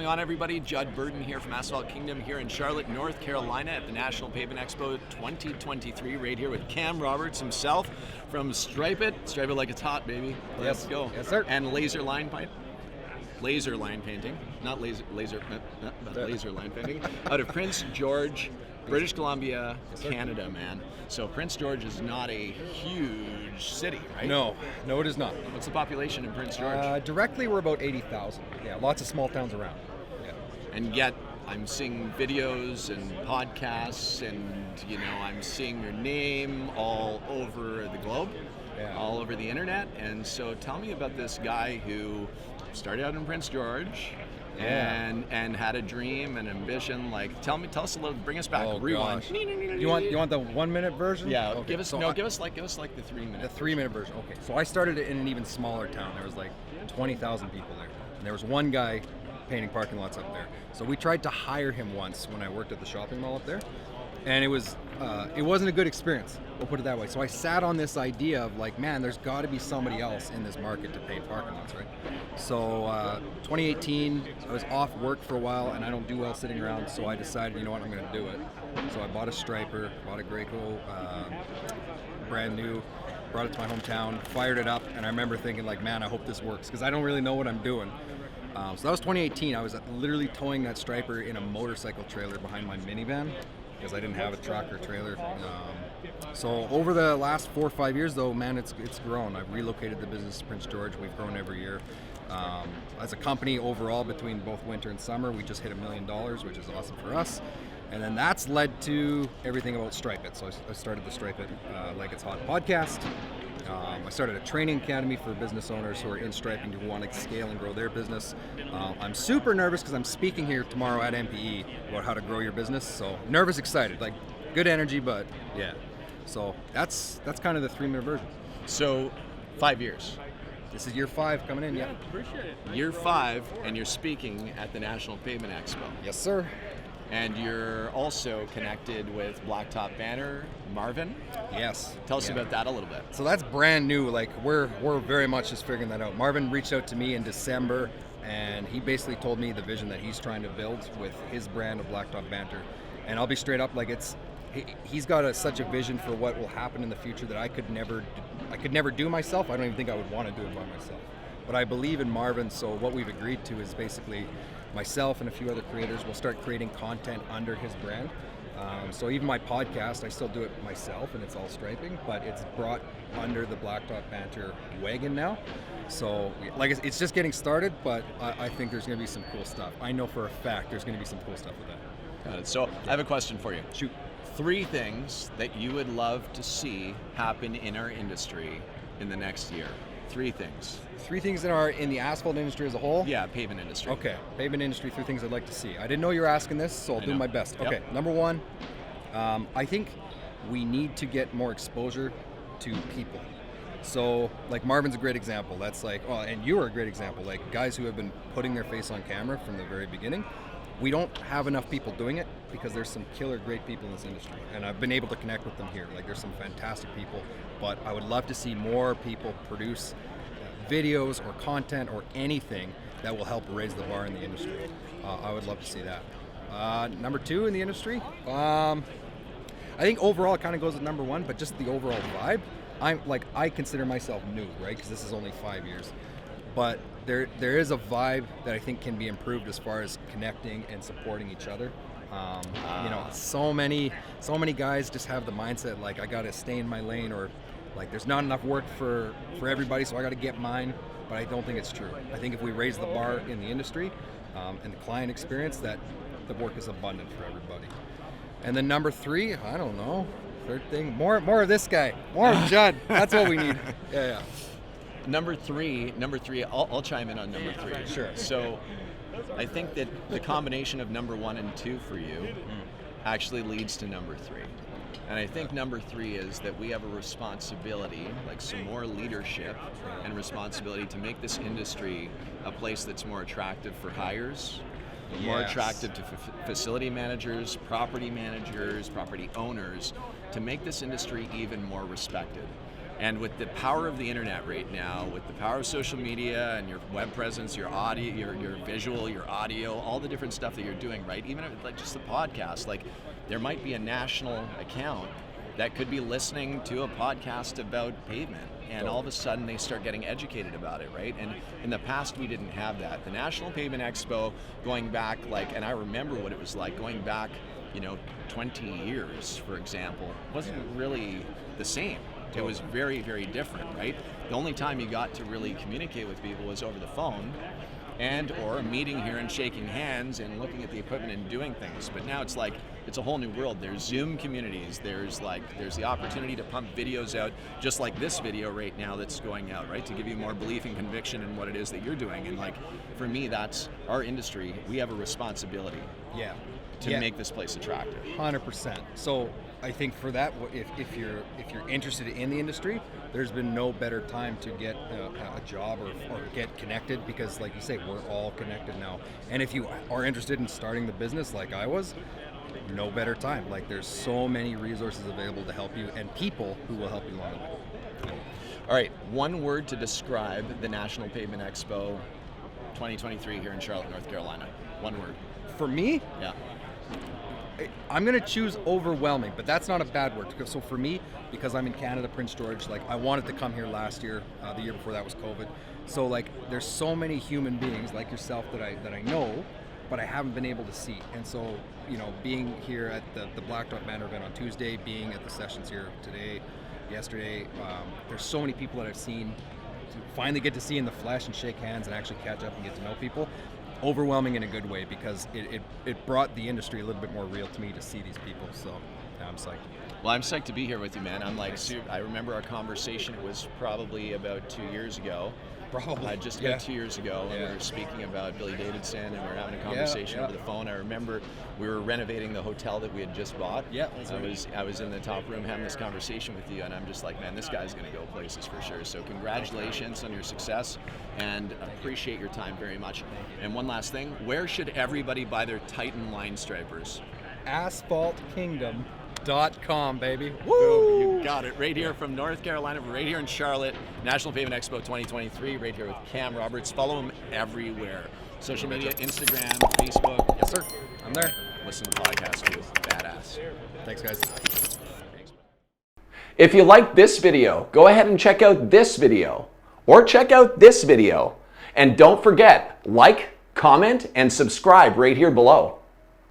going on, everybody? Judd Burden here from Asphalt Kingdom here in Charlotte, North Carolina at the National Pavement Expo 2023, right here with Cam Roberts himself from Stripe It like it's hot, baby. Let's go. Yes, sir. And laser line painting, not laser line painting, out of Prince George, British Columbia, Canada, man. So Prince George is not a huge city, right? No, it is not. What's the population in Prince George? Directly, we're about 80,000. Yeah, lots of small towns around. Yeah. And yet, I'm seeing videos and podcasts, and I'm seeing your name all over the globe, all over the internet. And so, tell me about this guy who started out in Prince George. And had a dream and ambition. Like, tell us a little. Bring us back. Rewind. Gosh. You want the 1 minute version? Yeah. Okay. Give us like the 3 minute. The 3 minute version. Okay. So I started in an even smaller town. There was like 20,000 people there, and there was one guy painting parking lots up there. So we tried to hire him once when I worked at the shopping mall up there, and it wasn't a good experience. We'll put it that way. So I sat on this idea of like, man, there's got to be somebody else in this market to paint parking lots, right? So 2018, I was off work for a while, and I don't do well sitting around. So I decided, you know what, I'm going to do it. So I bought a striper, bought a Graco, brand new, brought it to my hometown, fired it up, and I remember thinking like, man, I hope this works because I don't really know what I'm doing. So that was 2018. I was literally towing that striper in a motorcycle trailer behind my minivan, because I didn't have a truck or trailer. So over the last 4 or 5 years, though, man, it's grown. I've relocated the business to Prince George. We've grown every year. As a company overall, between both winter and summer, we just hit $1 million, which is awesome for us. And then that's led to everything about Stripe It. So I started the Stripe It Like It's Hot podcast. I started a training academy for business owners who are in striping who want to scale and grow their business. I'm super nervous because I'm speaking here tomorrow at MPE about how to grow your business. So nervous, excited, like good energy, but yeah. So that's kind of the 3 minute version. So 5 years. This is year 5 coming in, yeah. Appreciate it. Year 5, and you're speaking at the National Pavement Expo. Yes, sir. And you're also connected with Blacktop Banner, Marvin. Yes. Tell us about that a little bit. So that's brand new. Like we're very much just figuring that out. Marvin reached out to me in December, and he basically told me the vision that he's trying to build with his brand of Blacktop Banter. And I'll be straight up, like he's got such a vision for what will happen in the future that I could never do myself. I don't even think I would want to do it by myself. But I believe in Marvin, so what we've agreed to is basically myself and a few other creators will start creating content under his brand. So even my podcast, I still do it myself, and it's all striping, but it's brought under the Blacktop Banter wagon now. So like it's just getting started, but I think there's going to be some cool stuff. I know for a fact there's going to be some cool stuff with that. Got it. So I have a question for you. Shoot. 3 things that you would love to see happen in our industry in the next year. 3 things. 3 things that are in the asphalt industry as a whole? Yeah, pavement industry. Okay, pavement industry, 3 things I'd like to see. I didn't know you were asking this, so I'll do my best. Yep. Okay, number 1, I think we need to get more exposure to people. So, like Marvin's a great example. That's like, oh, and you are a great example. Like guys who have been putting their face on camera from the very beginning. We don't have enough people doing it because there's some killer great people in this industry, and I've been able to connect with them here. Like there's some fantastic people, but I would love to see more people produce videos or content or anything that will help raise the bar in the industry. I would love to see that. Number 2 in the industry, I think overall it kind of goes with number 1, but just the overall vibe. I consider myself new, right? Because this is only 5 years, but there is a vibe that I think can be improved as far as connecting and supporting each other. So many guys just have the mindset like I got to stay in my lane, or like there's not enough work for everybody, so I got to get mine. But I don't think it's true. I think if we raise the bar in the industry and the client experience, that the work is abundant for everybody. And then number 3, I don't know. 3rd thing, more of this guy, more of Judd. That's what we need. Yeah. Number 3, I'll chime in on number 3. Sure. So I think that the combination of number 1 and 2 for you actually leads to number 3. And I think number 3 is that we have a responsibility, like some more leadership and responsibility to make this industry a place that's more attractive for hires, more attractive to facility managers, property owners, to make this industry even more respected. And with the power of the internet right now, with the power of social media and your web presence, your audio, your visual, your audio, all the different stuff that you're doing, right? Even if, like just the podcast, like there might be a national account that could be listening to a podcast about pavement, and all of a sudden they start getting educated about it, right? And in the past we didn't have that. The National Pavement Expo, going back and I remember what it was like going back, 20 years, for example, wasn't really the same. It was very, very different, right? The only time you got to really communicate with people was over the phone, and or meeting here and shaking hands and looking at the equipment and doing things. But now it's like, it's a whole new world. There's Zoom communities, there's the opportunity to pump videos out, just like this video right now that's going out, right? To give you more belief and conviction in what it is that you're doing. And like, for me, that's our industry. We have a responsibility to make this place attractive. 100%. So I think for that, if you're interested in the industry, there's been no better time to get a job or get connected, because like you say, we're all connected now. And if you are interested in starting the business like I was, no better time. Like there's so many resources available to help you, and people who will help you along the way. All right, one word to describe the National Pavement Expo 2023 here in Charlotte, North Carolina. One word. For me? Yeah. I'm going to choose overwhelming, but that's not a bad word. So for me, because I'm in Canada, Prince George, like I wanted to come here last year. The year before that was COVID. So like there's so many human beings like yourself that I know, but I haven't been able to see. And so, being here at the Blacktop Banner event on Tuesday, being at the sessions here today, yesterday, there's so many people that I've seen to finally get to see in the flesh and shake hands and actually catch up and get to know people. Overwhelming in a good way, because it brought the industry a little bit more real to me to see these people. So yeah, I'm psyched. Well, I'm psyched to be here with you, man. I'm like, I remember our conversation. It was probably about 2 years ago. Probably. Just about 2 years ago, when we were speaking about Billy Davidson, and we were having a conversation over the phone. I remember we were renovating the hotel that we had just bought. Yeah, I was in the top room having this conversation with you, and I'm just like, man, this guy's going to go places for sure. So congratulations on your success, and appreciate your time very much. And one last thing, where should everybody buy their Titan line stripers? AsphaltKingdom.com, baby. Woo! You got it. Right here from North Carolina, right here in Charlotte, National Pavement Expo 2023, right here with Cam Roberts. Follow him everywhere. Social media, Instagram, Facebook. Yes, sir. I'm there. Listen to the podcast too. Badass. Thanks, guys. If you liked this video, go ahead and check out this video, or check out this video. And don't forget, like, comment, and subscribe right here below.